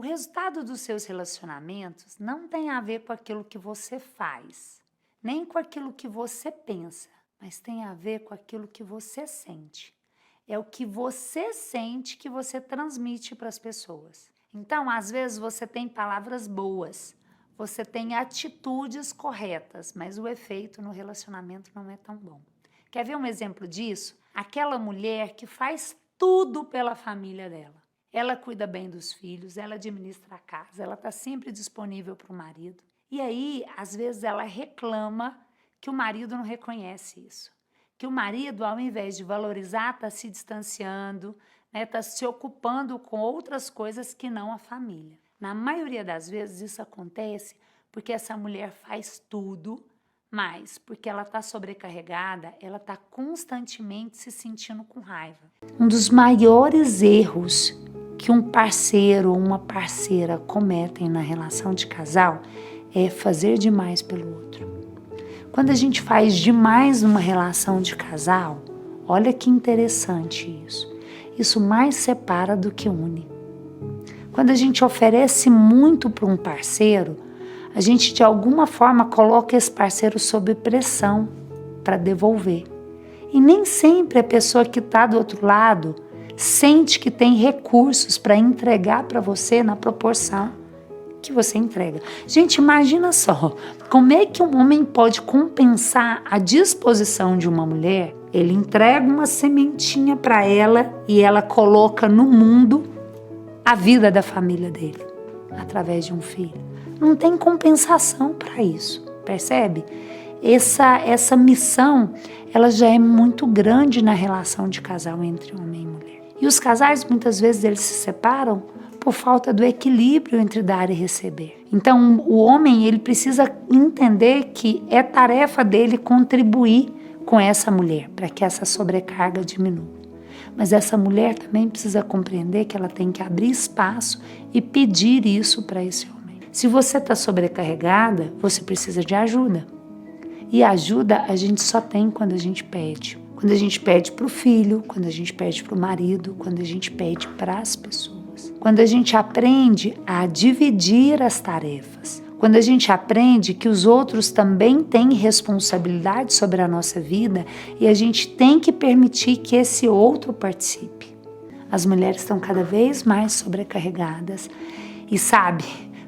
O resultado dos seus relacionamentos não tem a ver com aquilo que você faz, nem com aquilo que você pensa, mas tem a ver com aquilo que você sente. É o que você sente que você transmite para as pessoas. Então, às vezes você tem palavras boas, você tem atitudes corretas, mas o efeito no relacionamento não é tão bom. Quer ver um exemplo disso? Aquela mulher que faz tudo pela família dela. Ela cuida bem dos filhos, ela administra a casa, ela está sempre disponível para o marido. E aí, às vezes, ela reclama que o marido não reconhece isso. Que o marido, ao invés de valorizar, está se distanciando, né, está se ocupando com outras coisas que não a família. Na maioria das vezes, isso acontece porque essa mulher faz tudo, mas porque ela está sobrecarregada, ela está constantemente se sentindo com raiva. Um dos maiores erros que um parceiro ou uma parceira cometem na relação de casal é fazer demais pelo outro. Quando a gente faz demais numa relação de casal, olha que interessante isso. Isso mais separa do que une. Quando a gente oferece muito para um parceiro, a gente de alguma forma coloca esse parceiro sob pressão para devolver. E nem sempre a pessoa que está do outro lado sente que tem recursos para entregar para você na proporção que você entrega. Gente, imagina só, como é que um homem pode compensar a disposição de uma mulher? Ele entrega uma sementinha para ela e ela coloca no mundo a vida da família dele, através de um filho. Não tem compensação para isso, percebe? Essa missão, ela já é muito grande na relação de casal entre homem e mulher. E os casais, muitas vezes, eles se separam por falta do equilíbrio entre dar e receber. Então, o homem, ele precisa entender que é tarefa dele contribuir com essa mulher, para que essa sobrecarga diminua. Mas essa mulher também precisa compreender que ela tem que abrir espaço e pedir isso para esse homem. Se você está sobrecarregada, você precisa de ajuda. E ajuda a gente só tem quando a gente pede. Quando a gente pede para o filho, quando a gente pede para o marido, quando a gente pede para as pessoas. Quando a gente aprende a dividir as tarefas. Quando a gente aprende que os outros também têm responsabilidade sobre a nossa vida e a gente tem que permitir que esse outro participe. As mulheres estão cada vez mais sobrecarregadas e sabe,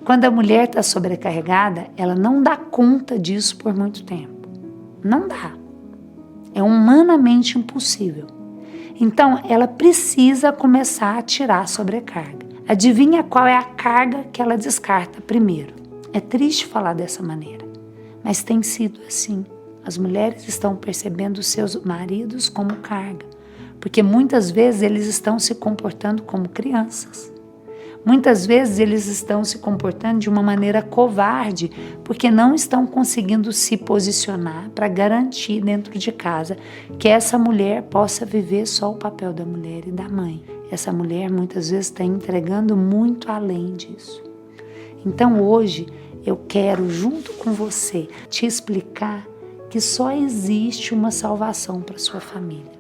quando a mulher está sobrecarregada, ela não dá conta disso por muito tempo. Não dá. É humanamente impossível. Então, ela precisa começar a tirar a sobrecarga. Adivinha qual é a carga que ela descarta primeiro? É triste falar dessa maneira, mas tem sido assim. As mulheres estão percebendo seus maridos como carga, porque muitas vezes eles estão se comportando como crianças. Muitas vezes eles estão se comportando de uma maneira covarde, porque não estão conseguindo se posicionar para garantir dentro de casa que essa mulher possa viver só o papel da mulher e da mãe. Essa mulher muitas vezes está entregando muito além disso. Então hoje eu quero, junto com você, te explicar que só existe uma salvação para sua família.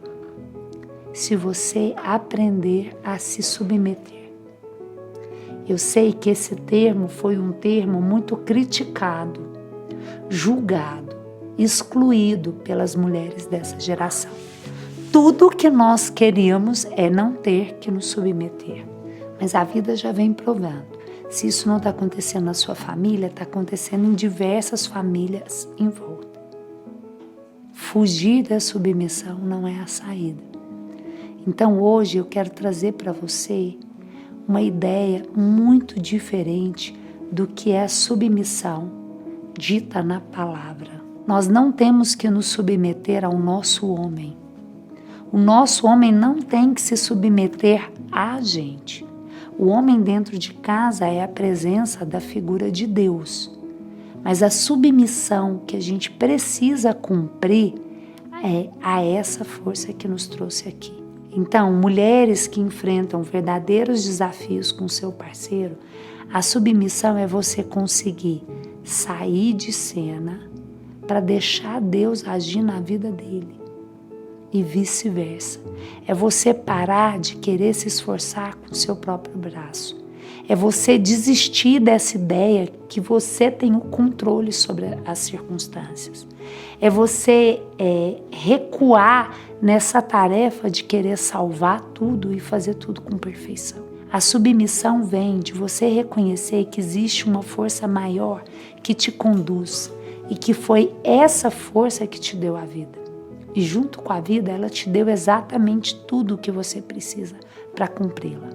Se você aprender a se submeter. Eu sei que esse termo foi um termo muito criticado, julgado, excluído pelas mulheres dessa geração. Tudo o que nós queríamos é não ter que nos submeter. Mas a vida já vem provando. Se isso não está acontecendo na sua família, está acontecendo em diversas famílias em volta. Fugir da submissão não é a saída. Então hoje eu quero trazer para você uma ideia muito diferente do que é a submissão dita na palavra. Nós não temos que nos submeter ao nosso homem. O nosso homem não tem que se submeter a gente. O homem dentro de casa é a presença da figura de Deus. Mas a submissão que a gente precisa cumprir é a essa força que nos trouxe aqui. Então, mulheres que enfrentam verdadeiros desafios com seu parceiro, a submissão é você conseguir sair de cena para deixar Deus agir na vida dele. E vice-versa. É você parar de querer se esforçar com seu próprio braço É você desistir dessa ideia que você tem o controle sobre as circunstâncias. É você recuar nessa tarefa de querer salvar tudo e fazer tudo com perfeição. A submissão vem de você reconhecer que existe uma força maior que te conduz e que foi essa força que te deu a vida. E junto com a vida, ela te deu exatamente tudo o que você precisa para cumpri-la.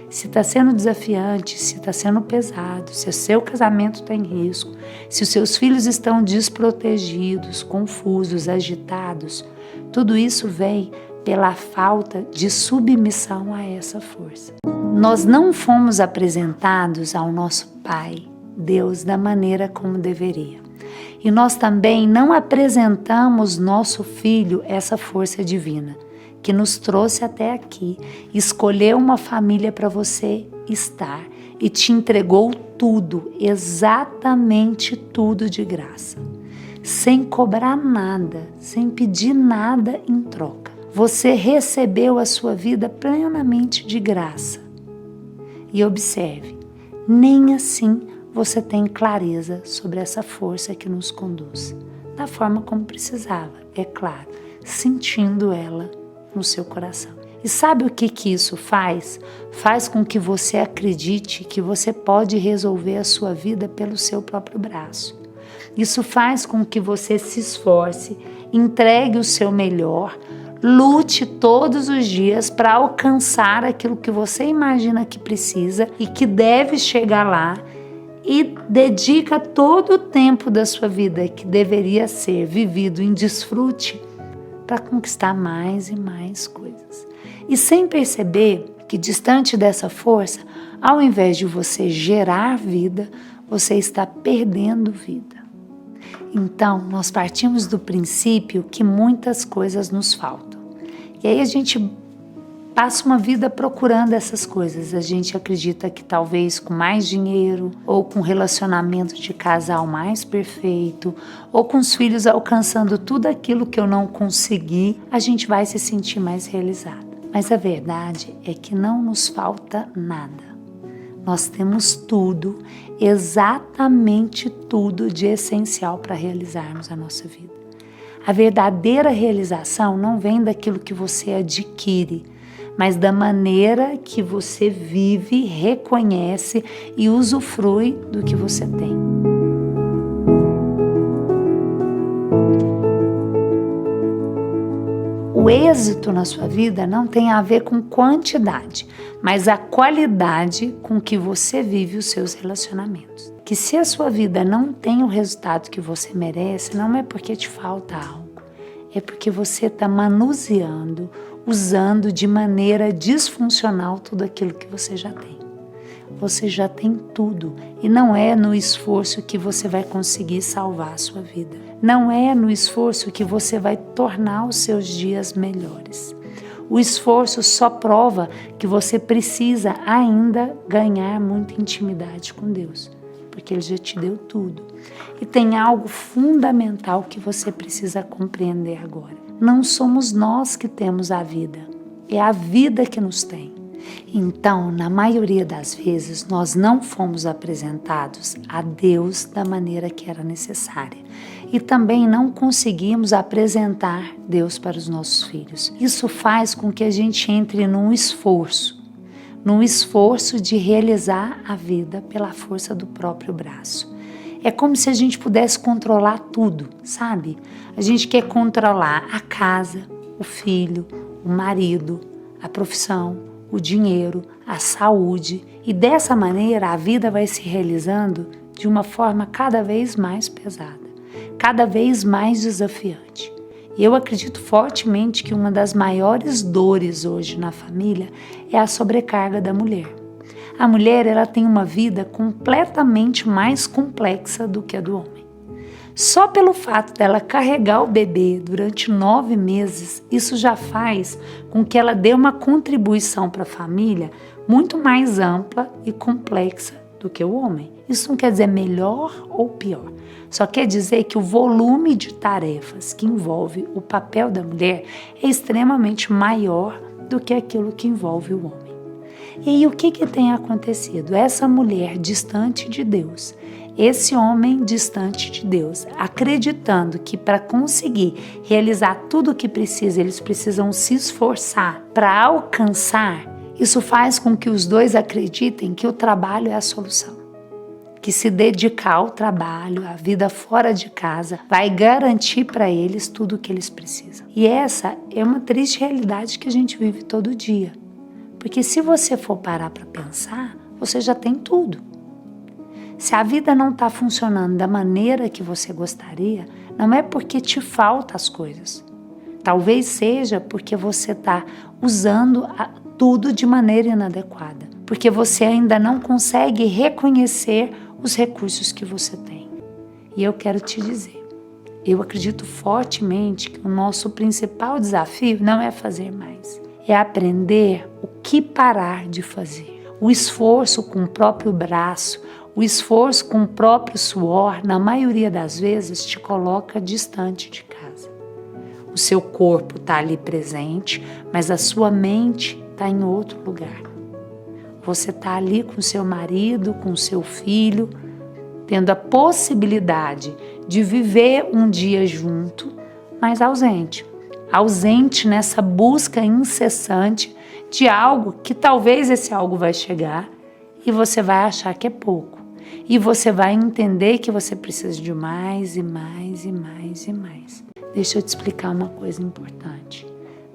Se está sendo desafiante, se está sendo pesado, se o seu casamento está em risco, se os seus filhos estão desprotegidos, confusos, agitados, tudo isso vem pela falta de submissão a essa força. Nós não fomos apresentados ao nosso Pai, Deus, da maneira como deveria. E nós também não apresentamos nosso filho essa força divina, que nos trouxe até aqui, escolheu uma família para você estar e te entregou tudo, exatamente tudo de graça, sem cobrar nada, sem pedir nada em troca. Você recebeu a sua vida plenamente de graça. E observe, nem assim você tem clareza sobre essa força que nos conduz, da forma como precisava, é claro, sentindo ela no seu coração. E sabe o que isso faz? Faz com que você acredite que você pode resolver a sua vida pelo seu próprio braço. Isso faz com que você se esforce, entregue o seu melhor, lute todos os dias para alcançar aquilo que você imagina que precisa e que deve chegar lá, e dedica todo o tempo da sua vida que deveria ser vivido em desfrute para conquistar mais e mais coisas. E sem perceber que distante dessa força, ao invés de você gerar vida, você está perdendo vida. Então, nós partimos do princípio que muitas coisas nos faltam. E aí a gente passa uma vida procurando essas coisas. A gente acredita que talvez com mais dinheiro, ou com relacionamento de casal mais perfeito, ou com os filhos alcançando tudo aquilo que eu não consegui, a gente vai se sentir mais realizado. Mas a verdade é que não nos falta nada. Nós temos tudo, exatamente tudo de essencial para realizarmos a nossa vida. A verdadeira realização não vem daquilo que você adquire, mas da maneira que você vive, reconhece e usufrui do que você tem. O êxito na sua vida não tem a ver com quantidade, mas a qualidade com que você vive os seus relacionamentos. Que se a sua vida não tem o resultado que você merece, não é porque te falta algo, é porque você está manuseando, usando de maneira disfuncional tudo aquilo que você já tem. Você já tem tudo e não é no esforço que você vai conseguir salvar a sua vida. Não é no esforço que você vai tornar os seus dias melhores. O esforço só prova que você precisa ainda ganhar muita intimidade com Deus, porque Ele já te deu tudo. E tem algo fundamental que você precisa compreender agora. Não somos nós que temos a vida, é a vida que nos tem. Então, na maioria das vezes, nós não fomos apresentados a Deus da maneira que era necessária. E também não conseguimos apresentar Deus para os nossos filhos. Isso faz com que a gente entre num esforço de realizar a vida pela força do próprio braço. É como se a gente pudesse controlar tudo, sabe? A gente quer controlar a casa, o filho, o marido, a profissão, o dinheiro, a saúde, e dessa maneira a vida vai se realizando de uma forma cada vez mais pesada, cada vez mais desafiante. E eu acredito fortemente que uma das maiores dores hoje na família é a sobrecarga da mulher. A mulher, ela tem uma vida completamente mais complexa do que a do homem. Só pelo fato dela carregar o bebê durante 9 meses, isso já faz com que ela dê uma contribuição para a família muito mais ampla e complexa do que o homem. Isso não quer dizer melhor ou pior. Só quer dizer que o volume de tarefas que envolve o papel da mulher é extremamente maior do que aquilo que envolve o homem. E aí o que tem acontecido? Essa mulher distante de Deus, esse homem distante de Deus, acreditando que para conseguir realizar tudo o que precisa, eles precisam se esforçar para alcançar, isso faz com que os dois acreditem que o trabalho é a solução. Que se dedicar ao trabalho, à vida fora de casa, vai garantir para eles tudo o que eles precisam. E essa é uma triste realidade que a gente vive todo dia. Porque se você for parar para pensar, você já tem tudo. Se a vida não está funcionando da maneira que você gostaria, não é porque te faltam as coisas. Talvez seja porque você está usando tudo de maneira inadequada. Porque você ainda não consegue reconhecer os recursos que você tem. E eu quero te dizer, eu acredito fortemente que o nosso principal desafio não é fazer mais, é aprender o que parar de fazer. O esforço com o próprio braço, o esforço com o próprio suor, na maioria das vezes, te coloca distante de casa. O seu corpo está ali presente, mas a sua mente está em outro lugar. Você está ali com seu marido, com seu filho, tendo a possibilidade de viver um dia junto, mas ausente. Ausente nessa busca incessante de algo que talvez esse algo vai chegar e você vai achar que é pouco. E você vai entender que você precisa de mais e mais e mais e mais. Deixa eu te explicar uma coisa importante.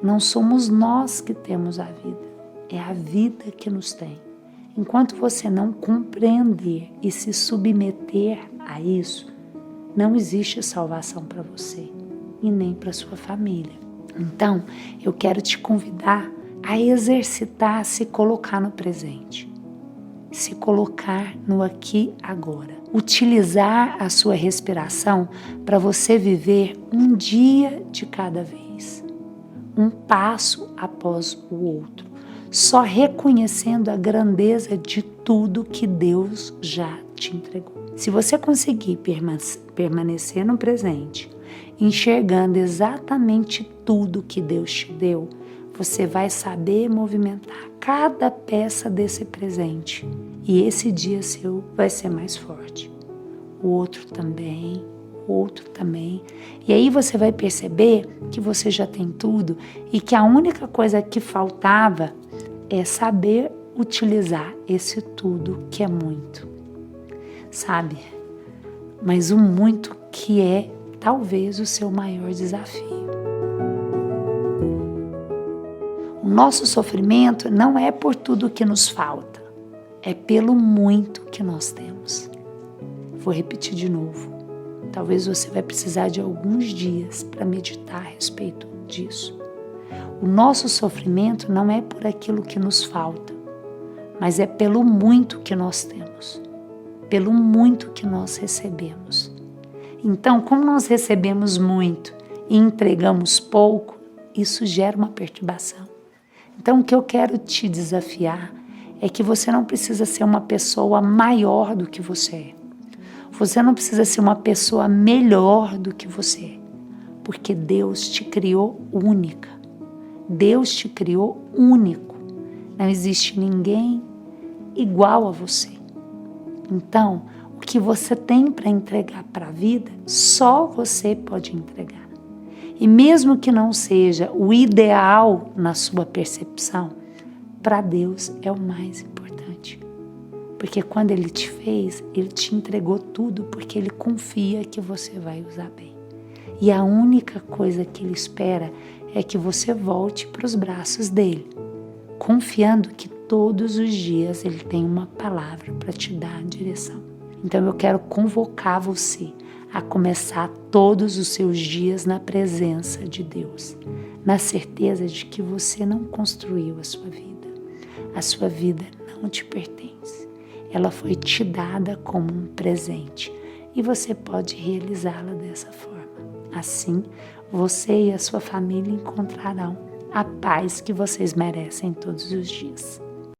Não somos nós que temos a vida, é a vida que nos tem. Enquanto você não compreender e se submeter a isso, não existe salvação para você e nem para sua família. Então, eu quero te convidar a exercitar, se colocar no presente, se colocar no aqui agora. Utilizar a sua respiração para você viver um dia de cada vez, um passo após o outro, só reconhecendo a grandeza de tudo que Deus já te entregou. Se você conseguir permanecer no presente, enxergando exatamente tudo que Deus te deu, você vai saber movimentar cada peça desse presente. E esse dia seu vai ser mais forte. O outro também, o outro também. E aí você vai perceber que você já tem tudo e que a única coisa que faltava é saber utilizar esse tudo que é muito. Sabe? Mas o muito que é talvez o seu maior desafio. O nosso sofrimento não é por tudo que nos falta, é pelo muito que nós temos. Vou repetir de novo. Talvez você vai precisar de alguns dias para meditar a respeito disso. O nosso sofrimento não é por aquilo que nos falta, mas é pelo muito que nós temos, pelo muito que nós recebemos. Então, como nós recebemos muito e entregamos pouco, isso gera uma perturbação. Então, o que eu quero te desafiar é que você não precisa ser uma pessoa maior do que você é. Você não precisa ser uma pessoa melhor do que você é, porque Deus te criou única. Deus te criou único. Não existe ninguém igual a você. Então, o que você tem para entregar para a vida, só você pode entregar. E mesmo que não seja o ideal na sua percepção, para Deus é o mais importante. Porque quando Ele te fez, Ele te entregou tudo porque Ele confia que você vai usar bem. E a única coisa que Ele espera é que você volte para os braços dEle, confiando que todos os dias Ele tem uma palavra para te dar a direção. Então eu quero convocar você a começar todos os seus dias na presença de Deus, na certeza de que você não construiu a sua vida. A sua vida não te pertence. Ela foi te dada como um presente e você pode realizá-la dessa forma. Assim, você e a sua família encontrarão a paz que vocês merecem todos os dias.